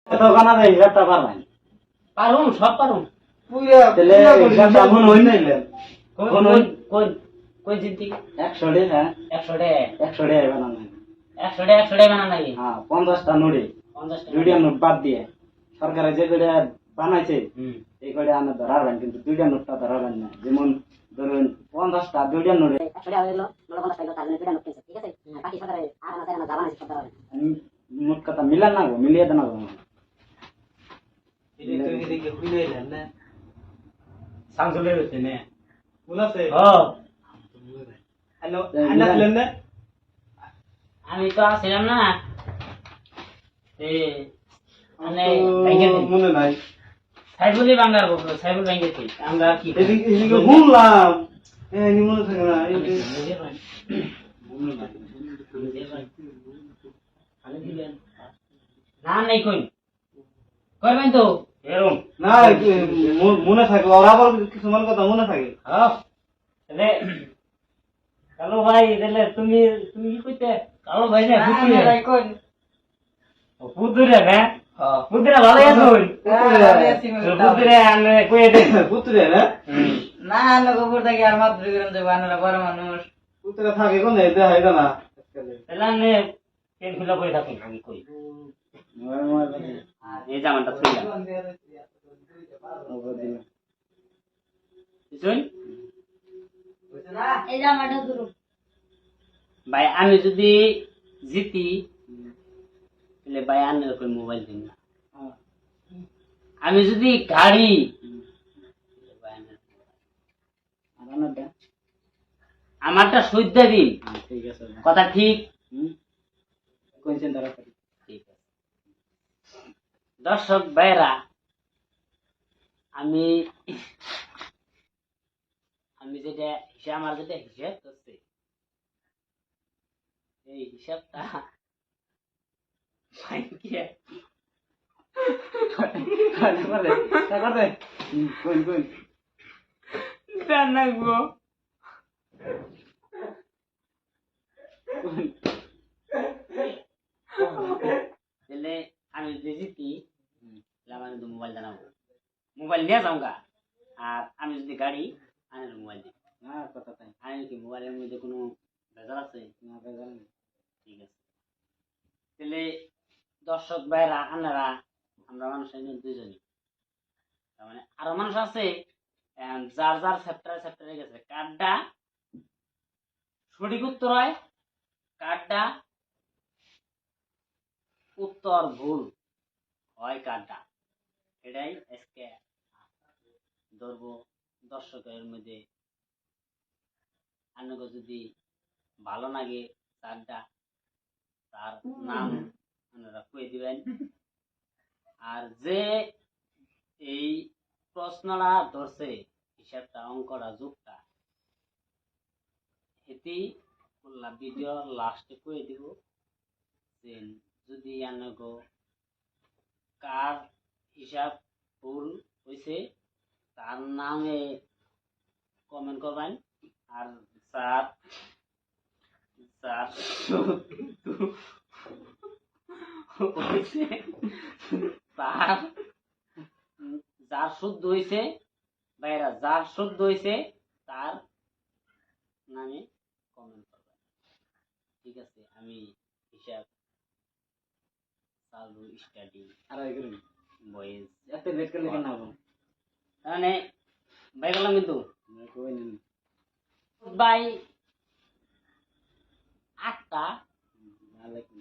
তো বানা দেই হিসাবটা পারবেন পারুম সব পারুম পুরা তাহলে হিসাবটা মন হই নাইলেন কোন কোন কোন জিনতি 100 টাকা 100 টাকা 100 টাকা বানানো 100 টাকা 100 টাকা বানা নাকি হ্যাঁ 50টা নোটে 50 টাকা দুইটা নোট বাদ দিয়ে সরকারে যে করে বানাইছে হুম এই করে আনা ধরাবেন কিন্তু দুইটা নোটটা ধরাবেন না যেমন ধরুন 50টা দুইটা নোটে 100 টাকা হইলো 50 টাকা তার জন্য দুইটা নোট কিনছে ঠিক আছে বাকি সরকারে আর না চাই না যাবা না সব ধরাবেন মোট কথা মিলান না গো মিলিয়ে দেন না গো এটা তো এদিকে বুঝাইলেন না সাংসলে হইছে নে বুঝাছে ও হ্যালো আনাছিলেন না আমি তো আসছিলাম না এই মানে মনে নাই সাইবুলি বাংলার বলতো সাইবুল ব্যাংকে আমরা কি এদিকে শুনলাম এই মনে থাকে না এই না নাই কই করবেন তো এরম না মনে থাকে ওরা আবার কিছুমান কথা মনে থাকে হ্যাঁ তাহলে কালো ভাই তাহলে তুমি তুমি কি কইতে কালো ভাই না পুতুরে ভাই কই পুতুরে না পুতুরে ভালো আছো পুতুরে আমি কই দে পুত্রে না না না গোবর থেকে আর মাত্র গরম দেব আনারা বড় মানুষ পুত্রে থাকে কোন এই দেখাই না তাহলে আমি পেন খুলে কই থাকি আমি কই এই জামাটা থইলাম শুন এই জামাটা ধরো ভাই আমি যদি জিতি তাহলে ভাই আনের কই মোবাইল দিন না আমি যদি গাড়ি আমারটা সৈদ্যা দিন ঠিক আছে কথা ঠিক কোনছেন ধরা ঠিক আছে দর্শক ভাইরা আমি আমি যেটা হিসাব আমার যেটা হিসাব করছে এই হিসাবটা কোন কোন জানাবো তাহলে আমি যদি জিতি তাহলে আমার কিন্তু মোবাইল জানাবো মোবাইল নিয়ে যাও গা আর আমি যদি গাড়ি আনের মোবাইল দিই না কথা তাই আনি কি মোবাইলের মধ্যে কোনো ভেজাল আছে না বেজাল নেই ঠিক আছে তাহলে দর্শক ভাইরা আনারা আমরা মানুষ দুইজনই তার মানে আরো মানুষ আছে যার যার চ্যাপ্টারে গেছে কার্ডটা সঠিক উত্তর হয় কার্ডটা উত্তর ভুল হয় কার্ডটা এটাই আজকে ধরবো দর্শকের মধ্যে আপনাকে যদি ভালো লাগে কার্ডটা তার নাম আপনারা কয়ে দিবেন আর যে এই প্রশ্নটা ধরছে হিসাবটা অঙ্কটা যুগটা এটি ভিডিও লাস্টে কয়ে দিব যে যদি আনগো কার হিসাব ভুল হয়েছে তার নামে কমেন্ট করবেন আর স্যার স্যার তার যার শুদ্ধ হয়েছে ভাইরা যার শুদ্ধ হয়েছে তার নামে কমেন্ট করবেন ঠিক আছে আমি হিসাব চালু স্টাডি আর এই করুন বয়েজ এত লেট করলে কেন হবে মানে ভাই গেলাম কিন্তু কই নিন ভাই 8টা আলাইকুম